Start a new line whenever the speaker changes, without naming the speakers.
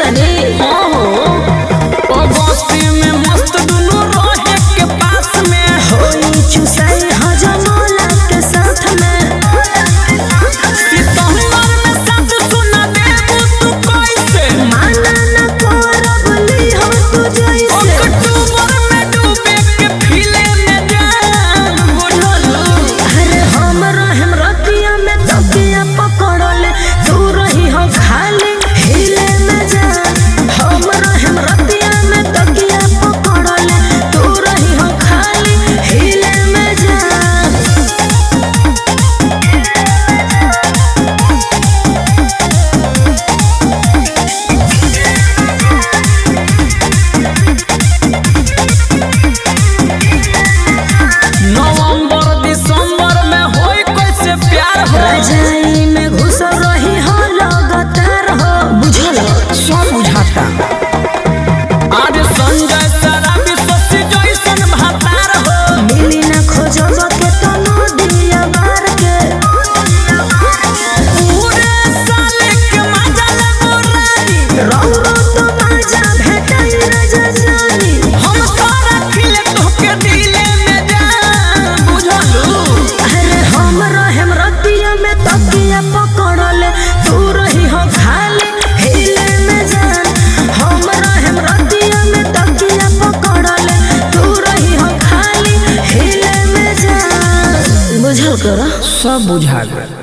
तनी
बस्ती में मस्त दुनू रहे के पास में
होई चुसाई हजमोला के साथ में
सितंबर में साथ सुना देबू तू कैसे
माना न करबली हो तू जैसे
अक्टूबर में डूबे के फिले में जान बुझलू
अरे हम रतिया में तकिया पकड़ले तू रही हो खाली हिले में जान हम रतिया में तकिया पकड़ले तू रही हो खाली हिले में जान
नवंबर दिसंबर में होई कैसे प्यार हो
रजाई में घुस रही हो लगातार हो बुझल
सब बुझाता आज संजय शराबी शशि जैसन भातार हो
मिली न खोजब के तनो दिया बार के
पूरे साल के मजा लेबो रानी
रौरो तो बाजा भेटई रजा जानी
हम तोरा खिले तोके दिले में जान बुझलू
अरे हम रतिया में तकिया पकड़ले तू रही हो खाली हिले में जान हम रतिया में तकिया पकड़ले तू रही हो खाली हिले में जान बुझल करो
सब बुझा गए।